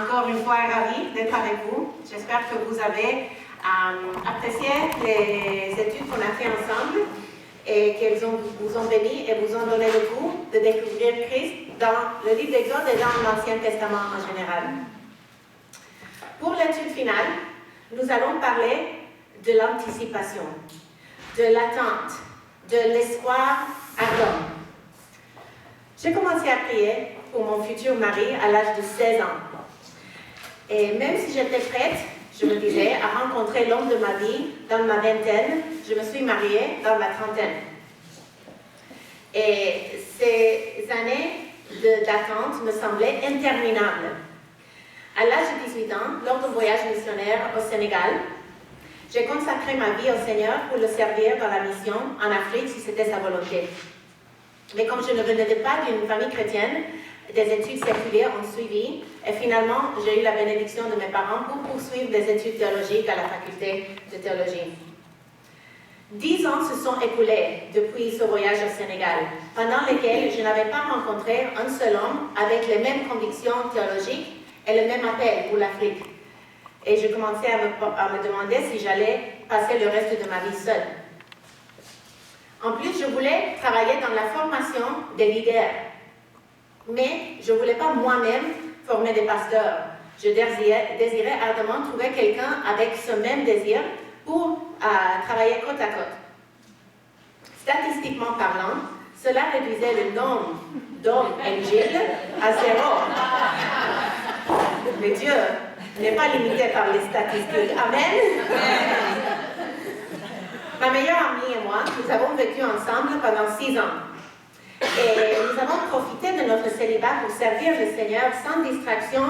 encore une fois ravie d'être avec vous. J'espère que vous avez apprécié les études qu'on a fait ensemble et qu'elles vous ont béni et vous ont donné le goût de découvrir Christ dans le livre d'Exode et dans l'Ancien Testament en général. Pour l'étude finale, nous allons parler de l'anticipation, de l'attente, de l'espoir ardent. J'ai commencé à prier pour mon futur mari à l'âge de 16 ans. Et même si j'étais prête, je me disais, à rencontrer l'homme de ma vie dans ma vingtaine, je me suis mariée dans ma trentaine. Et ces années d'attente me semblaient interminables. À l'âge de 18 ans, lors d'un voyage missionnaire au Sénégal, j'ai consacré ma vie au Seigneur pour le servir dans la mission en Afrique si c'était sa volonté. Mais comme je ne venais pas d'une famille chrétienne, des études séculières ont suivi et finalement j'ai eu la bénédiction de mes parents pour poursuivre des études théologiques à la faculté de théologie. 10 ans se sont écoulés depuis ce voyage au Sénégal, pendant lesquels je n'avais pas rencontré un seul homme avec les mêmes convictions théologiques et le même appel pour l'Afrique. Et je commençais à me demander si j'allais passer le reste de ma vie seule. En plus, je voulais travailler dans la formation des leaders. Mais je ne voulais pas moi-même former des pasteurs. Je désirais ardemment trouver quelqu'un avec ce même désir pour travailler côte à côte. Statistiquement parlant, cela réduisait le nombre d'hommes éligibles à 0. Mais Dieu n'est pas limité par les statistiques. Amen. Ma meilleure amie et moi, nous avons vécu ensemble pendant 6 ans. Et nous avons profité de notre célibat pour servir le Seigneur sans distraction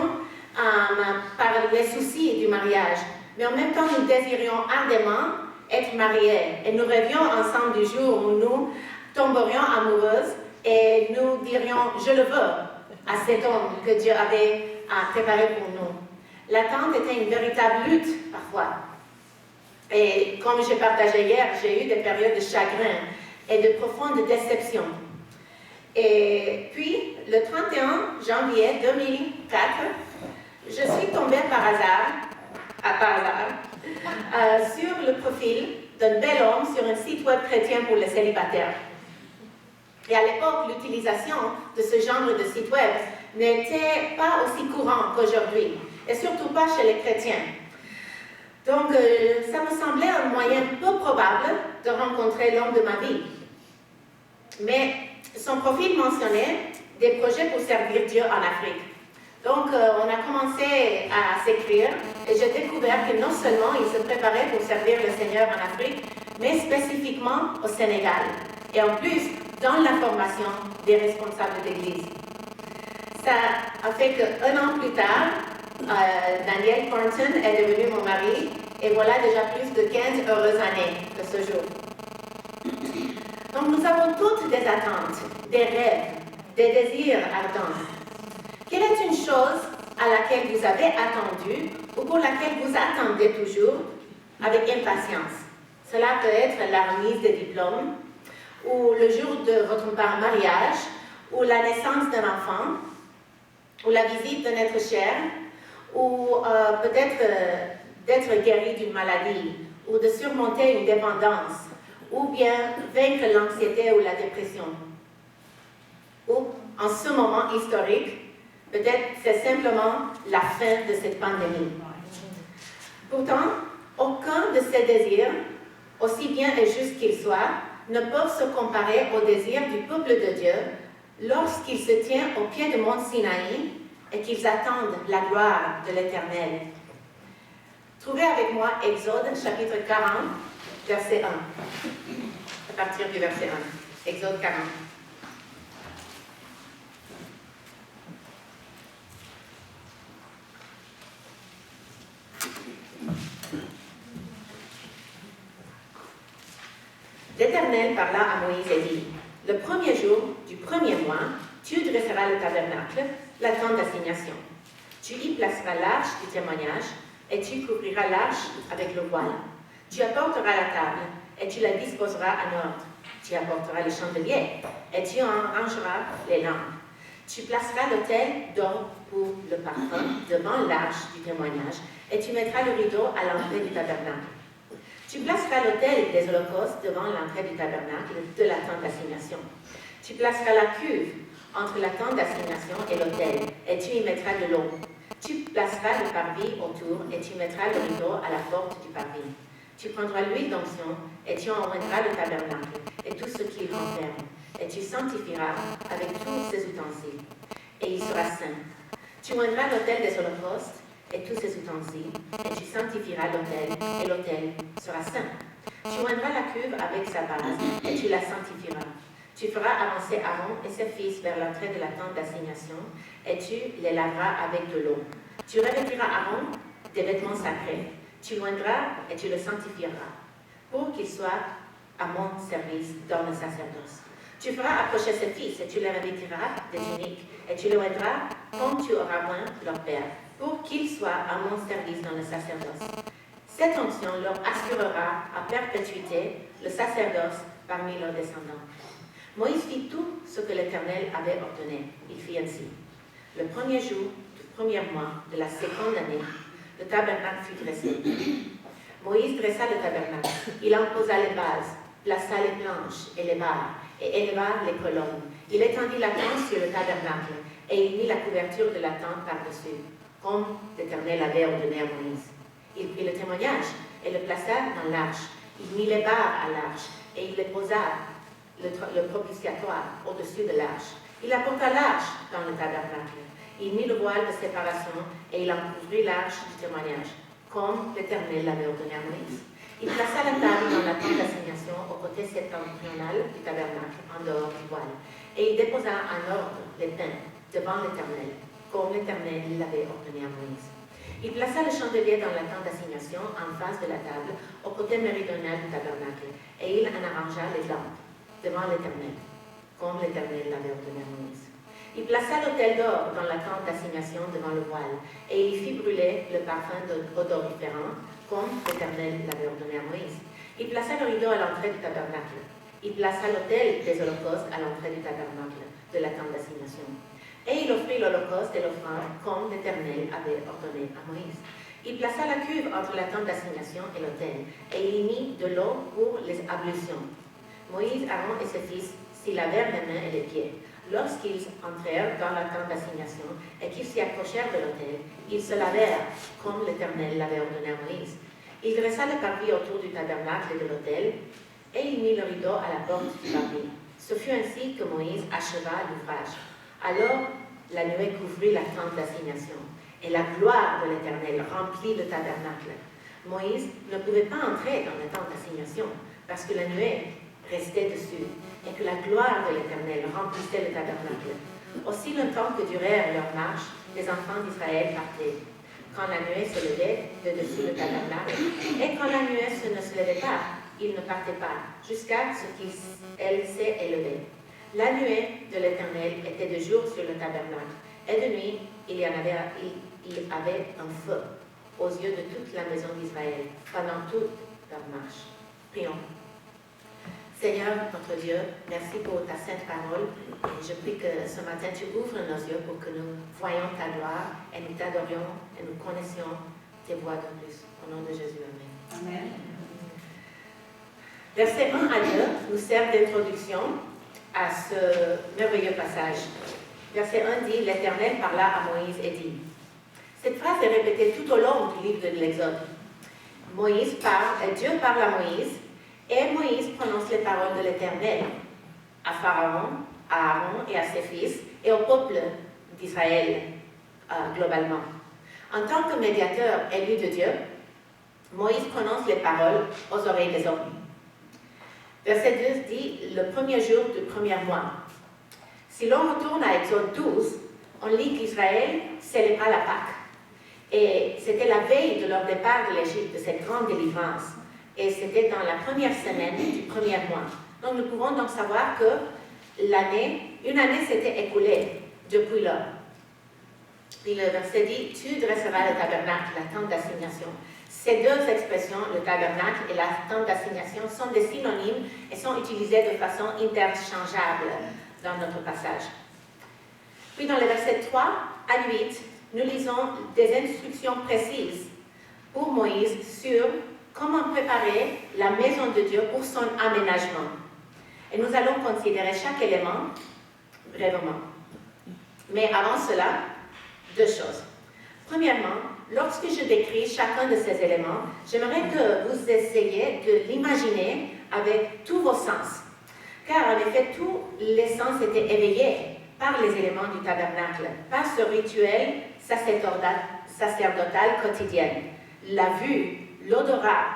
par les soucis du mariage. Mais en même temps, nous désirions ardemment être mariés. Et nous rêvions ensemble du jour où nous tomberions amoureuses et nous dirions « je le veux » à cet homme que Dieu avait préparé pour nous. L'attente était une véritable lutte parfois. Et comme j'ai partagé hier, j'ai eu des périodes de chagrin et de profonde déception. Et puis, le 31 janvier 2004, je suis tombée par hasard sur le profil d'un bel homme sur un site web chrétien pour les célibataires. Et à l'époque, l'utilisation de ce genre de site web n'était pas aussi courant qu'aujourd'hui, et surtout pas chez les chrétiens. Donc, ça me semblait un moyen peu probable de rencontrer l'homme de ma vie. Mais son profil mentionnait des projets pour servir Dieu en Afrique. Donc, on a commencé à s'écrire et j'ai découvert que non seulement il se préparait pour servir le Seigneur en Afrique, mais spécifiquement au Sénégal. Et en plus, dans la formation des responsables d'Église. Ça a fait qu'un an plus tard, Daniel Thornton est devenu mon mari et voilà déjà plus de 15 heureuses années de ce jour. Donc nous avons toutes des attentes, des rêves, des désirs ardents. Quelle est une chose à laquelle vous avez attendu ou pour laquelle vous attendez toujours avec impatience? Cela peut être la remise des diplômes ou le jour de votre mariage ou la naissance d'un enfant ou la visite d'un être cher ou peut-être d'être guéri d'une maladie ou de surmonter une dépendance ou bien vaincre l'anxiété ou la dépression. Ou, en ce moment historique, peut-être c'est simplement la fin de cette pandémie. Pourtant, aucun de ces désirs, aussi bien et juste qu'ils soient, ne peuvent se comparer aux désirs du peuple de Dieu lorsqu'il se tient au pied du mont Sinaï et qu'ils attendent la gloire de l'Éternel. Trouvez avec moi Exode chapitre 40, verset 1. À partir du verset 1. Exode 40. L'Éternel parla à Moïse et dit, « Le premier jour du premier mois, tu dresseras le tabernacle, la tente d'assignation. Tu y placeras l'arche du témoignage et tu couvriras l'arche avec le voile. Tu apporteras la table et tu la disposeras en ordre. Tu apporteras le chandelier et tu en rangeras les lampes. Tu placeras l'autel d'or pour le parfum devant l'arche du témoignage et tu mettras le rideau à l'entrée du tabernacle. Tu placeras l'autel des holocaustes devant l'entrée du tabernacle de la tente d'assignation. Tu placeras la cuve entre la tente d'assignation et l'autel et tu y mettras de l'eau. Tu placeras le parvis autour et tu mettras le rideau à la porte du parvis. Tu prendras l'huile d'onction et tu enlèveras le tabernacle et tout ce qu'il renferme. Et tu sanctifieras avec tous ses ustensiles, et il sera saint. Tu oindras l'autel des holocaustes et tous ses ustensiles, et tu sanctifieras l'autel, et l'autel sera saint. Tu oindras la cuve avec sa base, et tu la sanctifieras. Tu feras avancer Aaron et ses fils vers l'entrée de la tente d'assignation, et tu les laveras avec de l'eau. Tu revêtiras Aaron des vêtements sacrés, tu l'oindras et tu le sanctifieras, pour qu'il soit à mon service dans le sacerdoce. Tu feras approcher ses fils et tu les revêtiras des tuniques et tu les oindras comme tu auras oint leur père, pour qu'ils soient à mon service dans le sacerdoce. Cette onction leur assurera à perpétuité le sacerdoce parmi leurs descendants. Moïse fit tout ce que l'Éternel avait ordonné. Il fit ainsi. Le premier jour du premier mois de la seconde année, le tabernacle fut dressé. Moïse dressa le tabernacle. Il en posa les bases, plaça les planches et les barres, et éleva les colonnes. Il étendit la tente sur le tabernacle, et il mit la couverture de la tente par-dessus, comme l'Éternel avait ordonné à Moïse. Il prit le témoignage et le plaça dans l'arche. Il mit les barres à l'arche, et il les posa le propitiatoire au-dessus de l'arche. Il apporta l'arche dans le tabernacle. Il mit le voile de séparation, et il en couvrit l'arche du témoignage, comme l'Éternel l'avait ordonné à Moïse. Il plaça la table dans la tente d'assignation au côté septentrional du tabernacle, en dehors du voile, et il déposa en ordre les pains devant l'Éternel, comme l'Éternel l'avait ordonné à Moïse. Il plaça le chandelier dans la tente d'assignation en face de la table, au côté méridional du tabernacle, et il en arrangea les lampes devant l'Éternel, comme l'Éternel l'avait ordonné à Moïse. Il plaça l'autel d'or dans la tente d'assignation devant le voile, et il fit brûler le parfum odoriférant, comme l'Éternel l'avait ordonné à Moïse. Il plaça le rideau à l'entrée du tabernacle. Il plaça l'autel des holocaustes à l'entrée du tabernacle de la tente d'assignation. Et il offrit l'holocauste et l'offrande comme l'Éternel avait ordonné à Moïse. Il plaça la cuve entre la tente d'assignation et l'autel, et il y mit de l'eau pour les ablutions. Moïse, Aaron et ses fils s'y lavèrent les mains et les pieds. Lorsqu'ils entrèrent dans la tente d'assignation et qu'ils s'y approchèrent de l'autel, ils se lavèrent comme l'Éternel l'avait ordonné à Moïse. Il dressa le parvis autour du tabernacle et de l'autel, et il mit le rideau à la porte du parvis. Ce fut ainsi que Moïse acheva l'ouvrage. Alors la nuée couvrit la tente d'assignation, et la gloire de l'Éternel remplit le tabernacle. Moïse ne pouvait pas entrer dans la tente d'assignation, parce que la nuée restait dessus, et que la gloire de l'Éternel remplissait le tabernacle. Aussi longtemps que durèrent leur marche, les enfants d'Israël partaient. Quand la nuée se levait de dessus le tabernacle, et quand la nuée ne se levait pas, ils ne partaient pas, jusqu'à ce qu'elle s'est élevée. La nuée de l'Éternel était de jour sur le tabernacle, et de nuit, il y avait un feu aux yeux de toute la maison d'Israël, pendant toute leur marche. Prions. Seigneur, notre Dieu, merci pour ta sainte parole. Et je prie que ce matin, tu ouvres nos yeux pour que nous voyions ta gloire et nous t'adorions et nous connaissions tes voies de plus. Au nom de Jésus, Amen. Amen. Versets 1 à 2 nous servent d'introduction à ce merveilleux passage. Verset 1 dit, l'Éternel parla à Moïse et dit. Cette phrase est répétée tout au long du livre de l'Exode. Dieu parle à Moïse, et Moïse prononce les paroles de l'Éternel à Pharaon, à Aaron et à ses fils, et au peuple d'Israël globalement. En tant que médiateur élu de Dieu, Moïse prononce les paroles aux oreilles des hommes. Verset 2 dit, le premier jour du premier mois. Si l'on retourne à Exode 12, on lit qu'Israël célébra la Pâque. Et c'était la veille de leur départ de l'Égypte, de cette grande délivrance. Et c'était dans la première semaine du premier mois. Donc nous pouvons donc savoir que une année s'était écoulée depuis lors. Puis le verset dit, tu dresseras le tabernacle, la tente d'assignation. Ces deux expressions, le tabernacle et la tente d'assignation, sont des synonymes et sont utilisées de façon interchangeable dans notre passage. Puis dans les versets 3 à 8, nous lisons des instructions précises pour Moïse sur comment préparer la maison de Dieu pour son aménagement. Et nous allons considérer chaque élément brièvement. Mais avant cela, deux choses. Premièrement, lorsque je décris chacun de ces éléments, j'aimerais que vous essayiez de l'imaginer avec tous vos sens. Car en effet, tous les sens étaient éveillés par les éléments du tabernacle, par ce rituel sacerdotal quotidien. La vue, l'odorat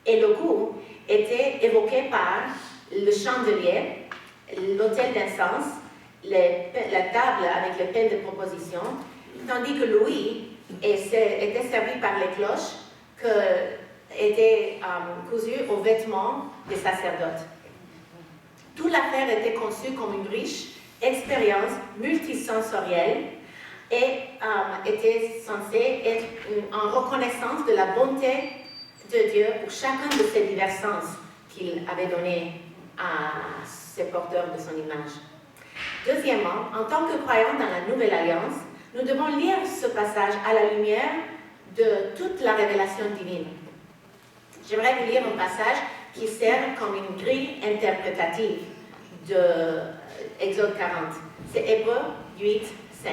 et le goût étaient évoqués par le chandelier, l'autel d'incense, la table avec le pain de proposition, tandis que l'ouïe était servi par les cloches qui étaient cousues aux vêtements des sacerdotes. Toute l'affaire était conçue comme une riche expérience multisensorielle et était censée être en reconnaissance de la bonté de Dieu pour chacun de ces divers sens qu'il avait donné à ces porteurs de son image. Deuxièmement, en tant que croyants dans la Nouvelle Alliance, nous devons lire ce passage à la lumière de toute la révélation divine. J'aimerais vous lire un passage qui sert comme une grille interprétative de Exode 40. C'est Hébreux 8, 5,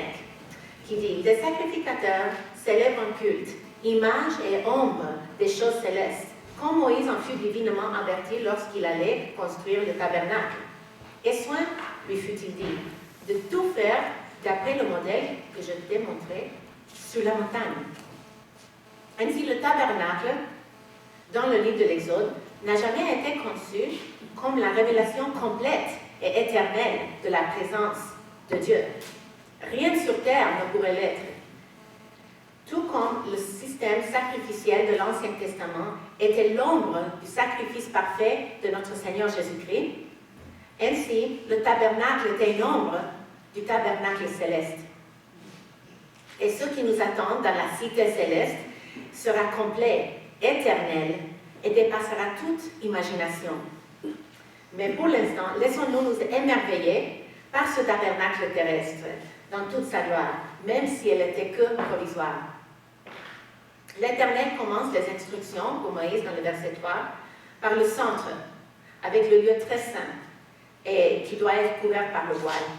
qui dit « Des sacrificateurs s'élèvent en culte, image et ombre des choses célestes, comme Moïse en fut divinement averti lorsqu'il allait construire le tabernacle. Et soin lui fut-il dit de tout faire d'après le modèle que je t'ai montré sur la montagne. » Ainsi, le tabernacle, dans le livre de l'Exode, n'a jamais été conçu comme la révélation complète et éternelle de la présence de Dieu. Rien sur terre ne pourrait l'être. Tout comme le système sacrificiel de l'Ancien Testament était l'ombre du sacrifice parfait de notre Seigneur Jésus-Christ, ainsi le tabernacle était une ombre du tabernacle céleste. Et ce qui nous attend dans la cité céleste sera complet, éternel et dépassera toute imagination. Mais pour l'instant, laissons-nous nous émerveiller par ce tabernacle terrestre dans toute sa gloire, même si elle n'était que provisoire. L'Éternel commence les instructions pour Moïse dans le verset 3 par le centre, avec le lieu très saint, et qui doit être couvert par le voile.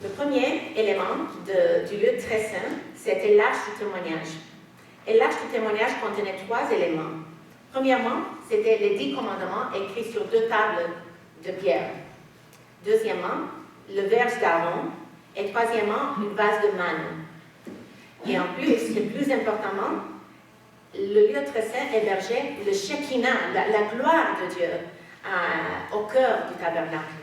Le premier élément du lieu très saint, c'était l'arche du témoignage. Et l'arche du témoignage contenait 3 éléments. Premièrement, c'était les 10 commandements écrits sur 2 tables de pierre. Deuxièmement, le verge d'Aaron. Et troisièmement, une vase de manne. Et en plus, le plus importantement, le lieu très saint hébergeait le Shekinah, la gloire de Dieu, au cœur du tabernacle.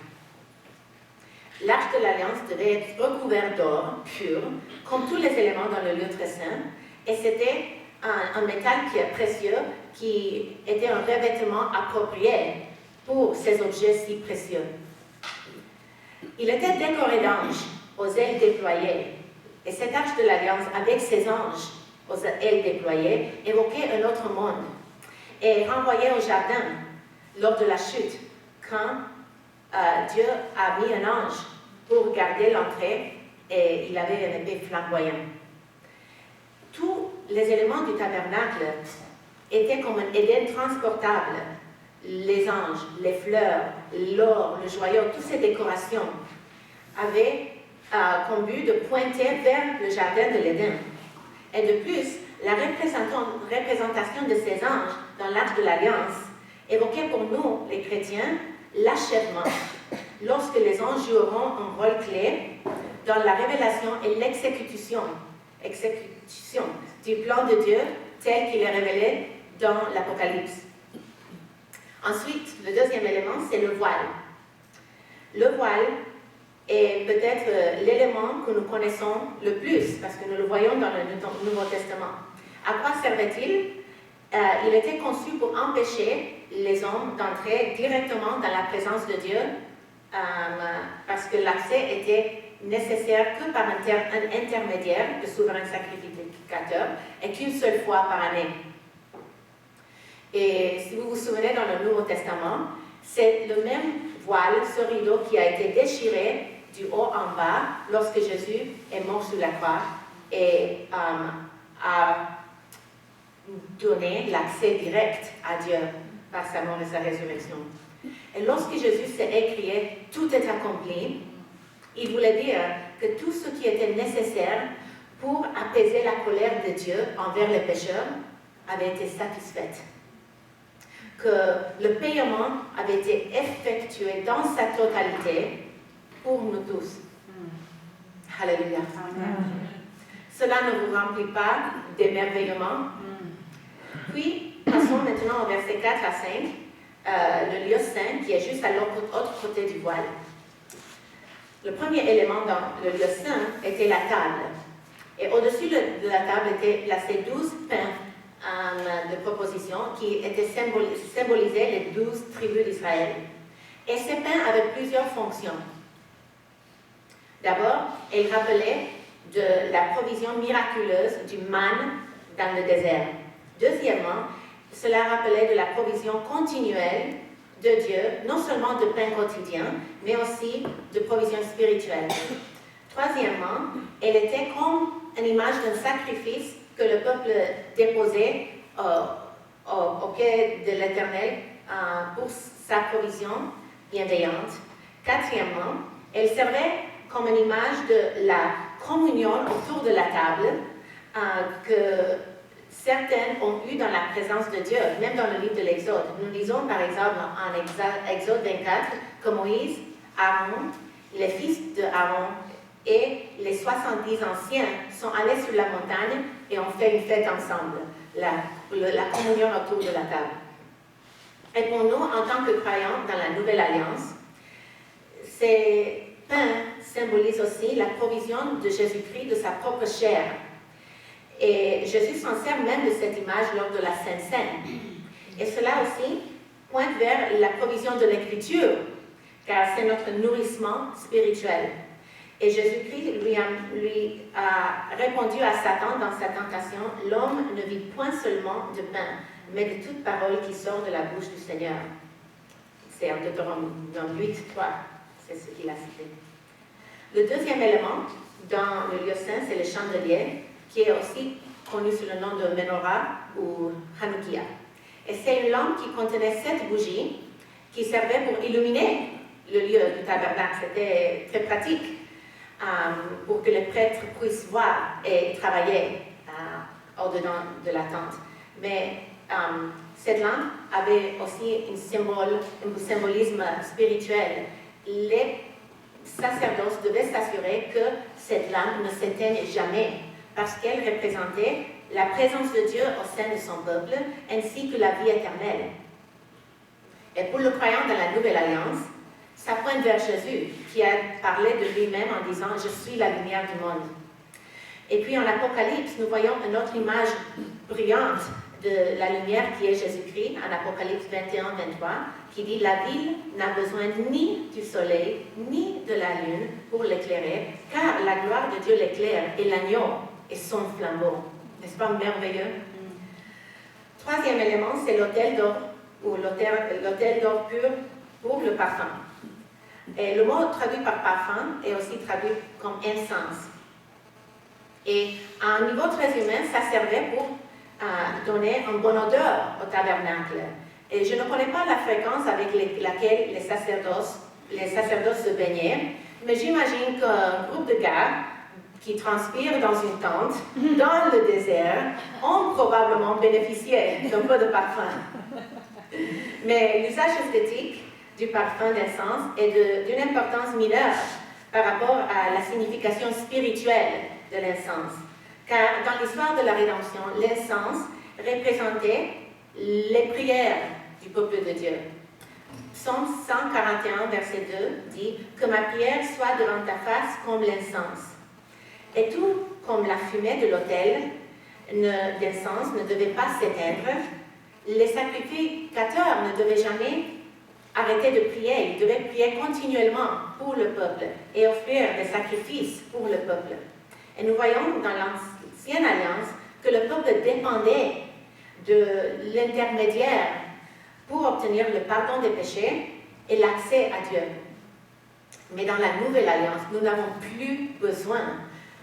L'arche de l'Alliance devait être recouverte d'or pur, comme tous les éléments dans le lieu très saint, et c'était un métal qui est précieux, qui était un revêtement approprié pour ces objets si précieux. Il était décoré d'anges aux ailes déployées, et cette arche de l'Alliance, avec ses anges aux ailes déployées, évoquait un autre monde et renvoyait au jardin lors de la chute, quand Dieu a mis un ange pour garder l'entrée et il avait un épée flamboyant. Tous les éléments du tabernacle étaient comme un Éden transportable. Les anges, les fleurs, l'or, le joyau, toutes ces décorations avaient comme but de pointer vers le jardin de l'Éden. Et de plus, la représentation de ces anges dans l'arche de l'Alliance évoquait pour nous, les chrétiens, l'achèvement, lorsque les anges joueront un rôle clé dans la révélation et l'exécution du plan de Dieu tel qu'il est révélé dans l'Apocalypse. Ensuite, le deuxième élément, c'est le voile. Le voile est peut-être l'élément que nous connaissons le plus, parce que nous le voyons dans le Nouveau Testament. À quoi servait-il? Il était conçu pour empêcher les hommes d'entrer directement dans la présence de Dieu, parce que l'accès était nécessaire que par un intermédiaire, le souverain sacrificateur, et qu'une seule fois par année. Et si vous vous souvenez, dans le Nouveau Testament, c'est le même voile, ce rideau qui a été déchiré du haut en bas lorsque Jésus est mort sur la croix et a donné l'accès direct à Dieu par sa mort et sa résurrection. Et lorsque Jésus s'est écrié « Tout est accompli », il voulait dire que tout ce qui était nécessaire pour apaiser la colère de Dieu envers les pécheurs avait été satisfait. Que le paiement avait été effectué dans sa totalité pour nous tous. Alléluia. Cela ne vous remplit pas d'émerveillement. Puis, passons maintenant au verset 4 à 5, le lieu saint qui est juste à l'autre côté du voile. Le premier élément dans le lieu saint était la table. Et au-dessus de la table étaient placés 12 pains de proposition qui étaient symbolisaient les 12 tribus d'Israël. Et ces pains avaient plusieurs fonctions. D'abord, ils rappelaient de la provision miraculeuse du manne dans le désert. Deuxièmement, cela rappelait de la provision continuelle de Dieu, non seulement de pain quotidien, mais aussi de provision spirituelle. Troisièmement, elle était comme une image d'un sacrifice que le peuple déposait au pied de l'Éternel pour sa provision bienveillante. Quatrièmement, elle servait comme une image de la communion autour de la table que certaines ont eu dans la présence de Dieu, même dans le livre de l'Exode. Nous lisons par exemple en Exode 24 que Moïse, Aaron, les fils de Aaron et les 70 anciens sont allés sur la montagne et ont fait une fête ensemble, la communion autour de la table. Et pour nous, en tant que croyants dans la Nouvelle Alliance, ces pains symbolisent aussi la provision de Jésus-Christ de sa propre chair. Et Jésus s'en sert même de cette image lors de la Sainte Seine. Et cela aussi pointe vers la provision de l'Écriture, car c'est notre nourrissement spirituel. Et Jésus-Christ lui a répondu à Satan dans sa tentation, « L'homme ne vit point seulement de pain, mais de toute parole qui sort de la bouche du Seigneur. » C'est en Deutéronome 8, 3, c'est ce qu'il a cité. Le deuxième élément dans le lieu saint, c'est le chandelier, qui est aussi connu sous le nom de menorah ou Hanoukia. Et c'est une lampe qui contenait 7 bougies qui servaient pour illuminer le lieu du tabernacle. C'était très pratique pour que les prêtres puissent voir et travailler au-dedans de la tente. Mais cette lampe avait aussi un symbolisme spirituel. Les sacerdotes devaient s'assurer que cette lampe ne s'éteigne jamais, parce qu'elle représentait la présence de Dieu au sein de son peuple, ainsi que la vie éternelle. Et pour le croyant dans la Nouvelle Alliance, ça pointe vers Jésus, qui a parlé de lui-même en disant « Je suis la lumière du monde ». Et puis en Apocalypse, nous voyons une autre image brillante de la lumière qui est Jésus-Christ, en Apocalypse 21-23, qui dit « La ville n'a besoin ni du soleil, ni de la lune pour l'éclairer, car la gloire de Dieu l'éclaire et l'agneau et son flambeau. » N'est-ce pas merveilleux? Troisième élément, c'est l'autel d'or, ou l'autel d'or pur pour le parfum. Et le mot traduit par parfum est aussi traduit comme incense. Et à un niveau très humain, ça servait pour donner une bonne odeur au tabernacle. Et je ne connais pas la fréquence avec laquelle les sacerdotes se baignaient, mais j'imagine qu'un groupe de gars qui transpirent dans une tente, dans le désert, ont probablement bénéficié d'un peu de parfum. Mais l'usage esthétique du parfum d'encens est d'une importance mineure par rapport à la signification spirituelle de l'encens. Car dans l'histoire de la rédemption, l'encens représentait les prières du peuple de Dieu. Psaume 141, verset 2 dit « Que ma prière soit devant ta face comme l'encens. » Et tout comme la fumée de l'autel d'encens ne devait pas s'éteindre, les sacrificateurs ne devaient jamais arrêter de prier. Ils devaient prier continuellement pour le peuple et offrir des sacrifices pour le peuple. Et nous voyons dans l'Ancienne Alliance que le peuple dépendait de l'intermédiaire pour obtenir le pardon des péchés et l'accès à Dieu. Mais dans la nouvelle alliance, nous n'avons plus besoin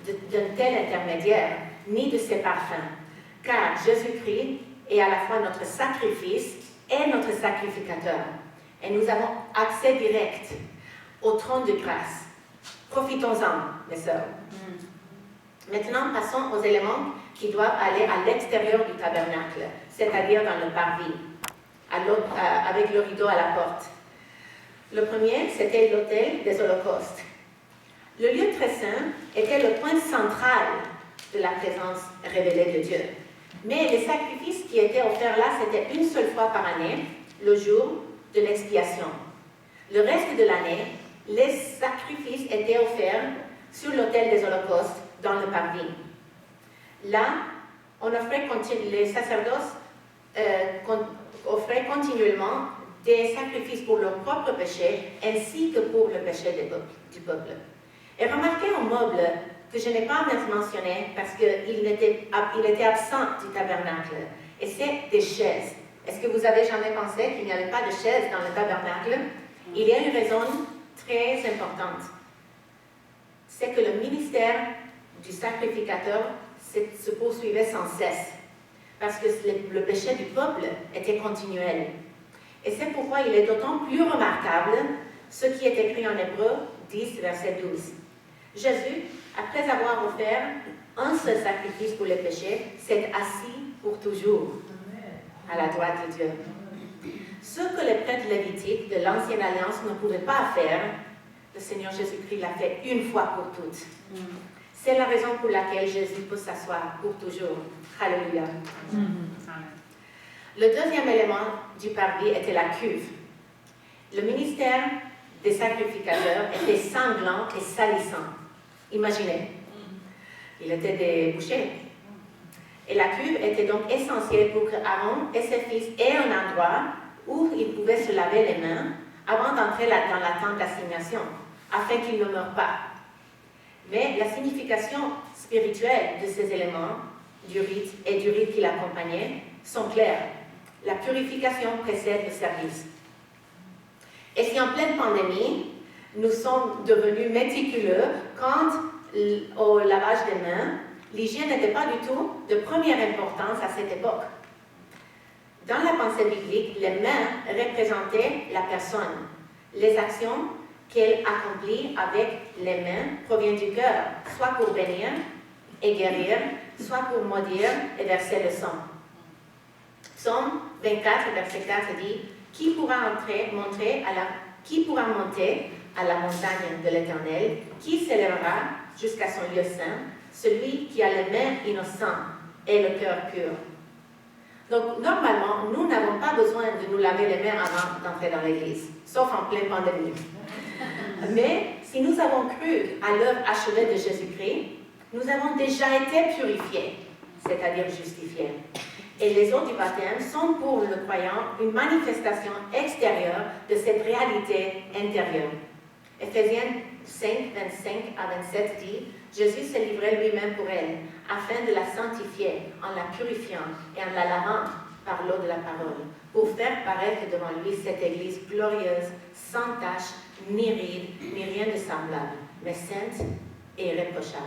d'un tel intermédiaire, ni de ses parfums, car Jésus-Christ est à la fois notre sacrifice et notre sacrificateur. Et nous avons accès direct au trône de grâce. Profitons-en, mes sœurs. Maintenant, passons aux éléments qui doivent aller à l'extérieur du tabernacle, c'est-à-dire dans le parvis, avec le rideau à la porte. Le premier, c'était l'autel des holocaustes. Le lieu très saint était le point central de la présence révélée de Dieu. Mais les sacrifices qui étaient offerts là, c'était une seule fois par année, le jour de l'expiation. Le reste de l'année, les sacrifices étaient offerts sur l'autel des holocaustes dans le parvis. Là, les sacerdotes offraient continuellement des sacrifices pour leur propre péché ainsi que pour le péché du peuple. Et remarquez un meuble que je n'ai pas mentionné parce qu'il était absent du tabernacle, et c'est des chaises. Est-ce que vous avez jamais pensé qu'il n'y avait pas de chaises dans le tabernacle? Il y a une raison très importante. C'est que le ministère du sacrificateur se poursuivait sans cesse, parce que le péché du peuple était continuel. Et c'est pourquoi il est d'autant plus remarquable ce qui est écrit en Hébreu 10, verset 12. Jésus, après avoir offert un seul sacrifice pour les péchés, s'est assis pour toujours à la droite de Dieu. Ce que les prêtres lévitiques de l'Ancienne Alliance ne pouvaient pas faire, le Seigneur Jésus-Christ l'a fait une fois pour toutes. C'est la raison pour laquelle Jésus peut s'asseoir pour toujours. Alléluia. Le deuxième élément du parvis était la cuve. Le ministère des sacrificateurs était sanglant et salissant. Imaginez, il était des bouchers. Et la cuve était donc essentielle pour que Aaron et ses fils aient un endroit où ils pouvaient se laver les mains avant d'entrer dans la tente d'assignation, afin qu'ils ne meurent pas. Mais la signification spirituelle de ces éléments du rite et du rite qui l'accompagnait sont claires. La purification précède le service. Et si en pleine pandémie, nous sommes devenus méticuleux quant au lavage des mains, l'hygiène n'était pas du tout de première importance à cette époque. Dans la pensée biblique, les mains représentaient la personne. Les actions qu'elle accomplit avec les mains proviennent du cœur, soit pour bénir et guérir, soit pour maudire et verser le sang. Psaume 24, verset 4 dit « Qui pourra monter à la montagne de l'Éternel? Qui s'élèvera jusqu'à son lieu saint? Celui qui a les mains innocentes et le cœur pur. » Donc, normalement, nous n'avons pas besoin de nous laver les mains avant d'entrer dans l'église, sauf en pleine pandémie. Mais si nous avons cru à l'œuvre achevée de Jésus-Christ, nous avons déjà été purifiés, c'est-à-dire justifiés. Et les eaux du baptême sont pour le croyant une manifestation extérieure de cette réalité intérieure. Éphésiens 5, 25 à 27 dit « Jésus s'est livré lui-même pour elle, afin de la sanctifier en la purifiant et en la lavant par l'eau de la parole, pour faire paraître devant lui cette Église glorieuse, sans tache, ni ride, ni rien de semblable, mais sainte et irréprochable. »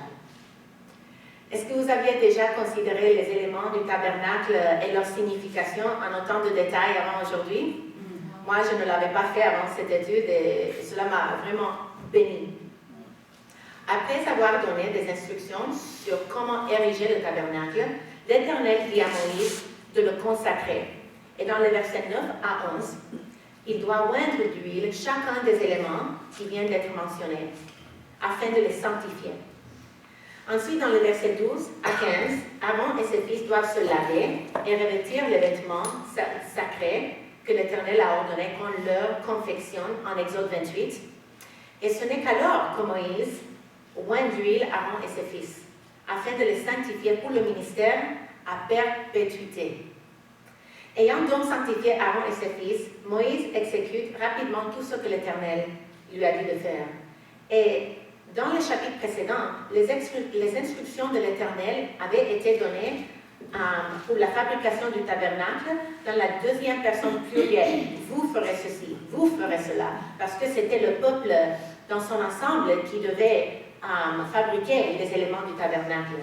Est-ce que vous aviez déjà considéré les éléments du tabernacle et leur signification en autant de détails avant aujourd'hui? Moi, je ne l'avais pas fait avant cette étude et cela m'a vraiment béni. Après avoir donné des instructions sur comment ériger le tabernacle, l'Éternel dit à Moïse de le consacrer. Et dans les versets 9 à 11, il doit oindre d'huile chacun des éléments qui viennent d'être mentionnés, afin de les sanctifier. Ensuite, dans les versets 12 à 15, Aaron et ses fils doivent se laver et revêtir les vêtements sacrés que l'Éternel a ordonné qu'on leur confectionne en Exode 28. Et ce n'est qu'alors que Moïse oint d'huile Aaron et ses fils, afin de les sanctifier pour le ministère à perpétuité. Ayant donc sanctifié Aaron et ses fils, Moïse exécute rapidement tout ce que l'Éternel lui a dit de faire. Et dans le chapitre précédent, les instructions de l'Éternel avaient été données pour la fabrication du tabernacle dans la deuxième personne plurielle. Vous ferez ceci, vous ferez cela, parce que c'était le peuple dans son ensemble qui devait fabriquer les éléments du tabernacle.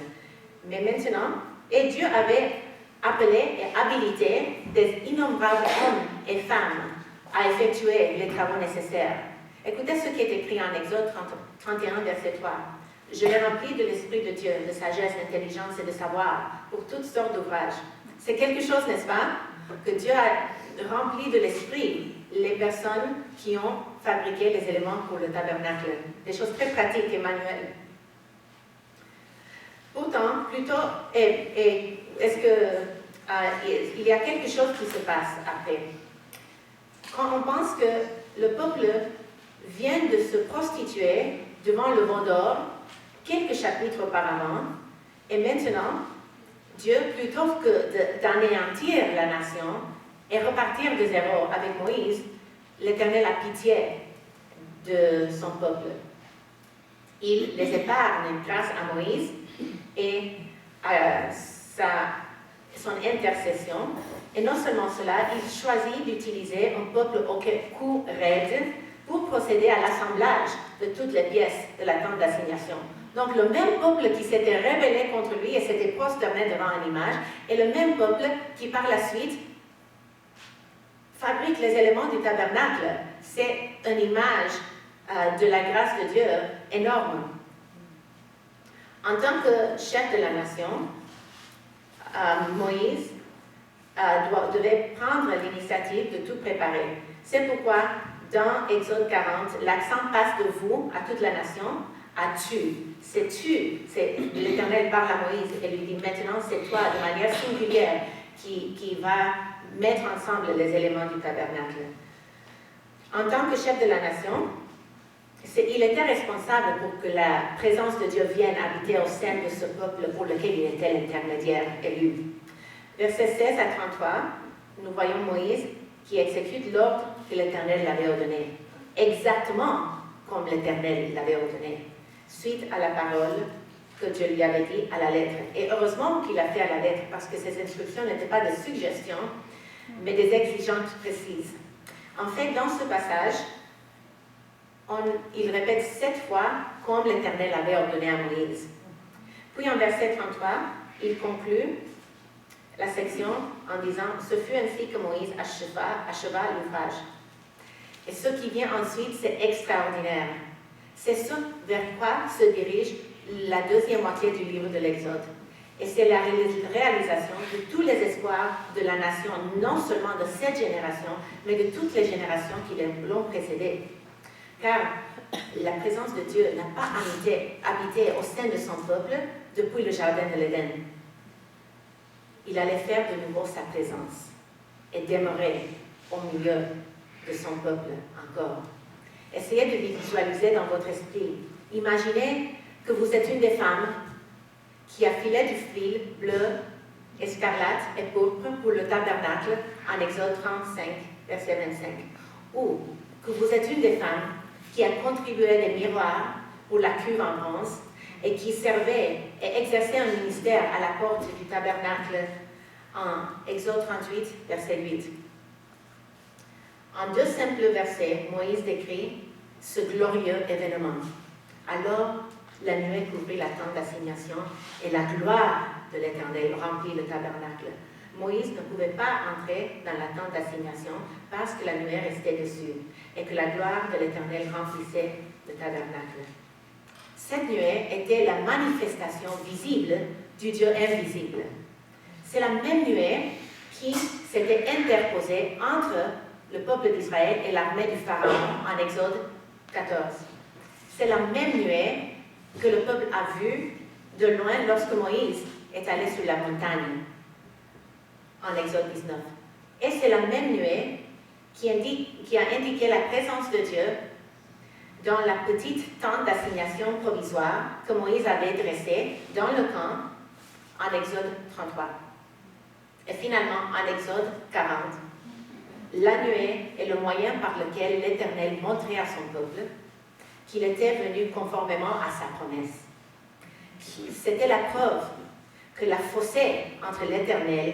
Mais maintenant, et Dieu avait appelé et habilité des innombrables hommes et femmes à effectuer les travaux nécessaires. Écoutez ce qui est écrit en Exode 31, verset 3. « Je l'ai rempli de l'Esprit de Dieu, de sagesse, d'intelligence et de savoir pour toutes sortes d'ouvrages. » C'est quelque chose, n'est-ce pas, que Dieu a rempli de l'Esprit les personnes qui ont fabriqué les éléments pour le tabernacle. Des choses très pratiques et manuelles. Pourtant, plutôt, est-ce que il y a quelque chose qui se passe après? Quand on pense que le peuple vient de se prostituer devant le veau d'or quelques chapitres auparavant, et maintenant, Dieu, plutôt que d'anéantir la nation et repartir de zéro avec Moïse, l'Éternel a pitié de son peuple. Il les épargne grâce à Moïse et son intercession. Et non seulement cela, il choisit d'utiliser un peuple au cou raide pour procéder à l'assemblage de toutes les pièces de la tente d'assignation. Donc le même peuple qui s'était rebellé contre lui et s'était prosterné devant une image, est le même peuple qui par la suite fabrique les éléments du tabernacle. C'est une image de la grâce de Dieu énorme. En tant que chef de la nation, Moïse devait prendre l'initiative de tout préparer. C'est pourquoi, dans Exode 40, l'accent passe de vous à toute la nation à tu. C'est tu. L'Éternel parle à Moïse et lui dit maintenant c'est toi de manière singulière qui va mettre ensemble les éléments du tabernacle. En tant que chef de la nation, il était responsable pour que la présence de Dieu vienne habiter au sein de ce peuple pour lequel il était l'intermédiaire élu. Versets 16 à 33, nous voyons Moïse qui exécute l'ordre que l'Éternel l'avait ordonné, exactement comme l'Éternel l'avait ordonné, suite à la parole que Dieu lui avait dit à la lettre. Et heureusement qu'il a fait à la lettre, parce que ces instructions n'étaient pas des suggestions, mais des exigences précises. En fait, dans ce passage, il répète 7 fois comme l'Éternel avait ordonné à Moïse. Puis en verset 33, il conclut la section en disant « Ce fut ainsi que Moïse acheva l'ouvrage. » Et ce qui vient ensuite, c'est extraordinaire. C'est ce vers quoi se dirige la deuxième moitié du livre de l'Exode. Et c'est la réalisation de tous les espoirs de la nation, non seulement de cette génération, mais de toutes les générations qui l'ont précédée. Car la présence de Dieu n'a pas habité au sein de son peuple depuis le jardin de l'Éden. Il allait faire de nouveau sa présence et demeurer au milieu de son peuple encore. Essayez de visualiser dans votre esprit. Imaginez que vous êtes une des femmes qui a filé du fil bleu, escarlate et pourpre pour le tabernacle en Exode 35, verset 25. Ou que vous êtes une des femmes qui a contribué des miroirs pour la cuve en bronze et qui servait et exerçait un ministère à la porte du tabernacle en Exode 38, verset 8. En 2 simples versets, Moïse décrit ce glorieux événement. Alors, la nuée couvrit la tente d'assignation et la gloire de l'Éternel remplit le tabernacle. Moïse ne pouvait pas entrer dans la tente d'assignation parce que la nuée restait dessus et que la gloire de l'Éternel remplissait le tabernacle. Cette nuée était la manifestation visible du Dieu invisible. C'est la même nuée qui s'était interposée entre le peuple d'Israël et l'armée du Pharaon en Exode 14. C'est la même nuée que le peuple a vue de loin lorsque Moïse est allé sur la montagne en Exode 19. Et c'est la même nuée qui a indiqué la présence de Dieu dans la petite tente d'assignation provisoire que Moïse avait dressée dans le camp en Exode 33. Et finalement, en Exode 40, la nuée est le moyen par lequel l'Éternel montrait à son peuple qu'il était venu conformément à sa promesse. C'était la preuve que la fossé entre l'Éternel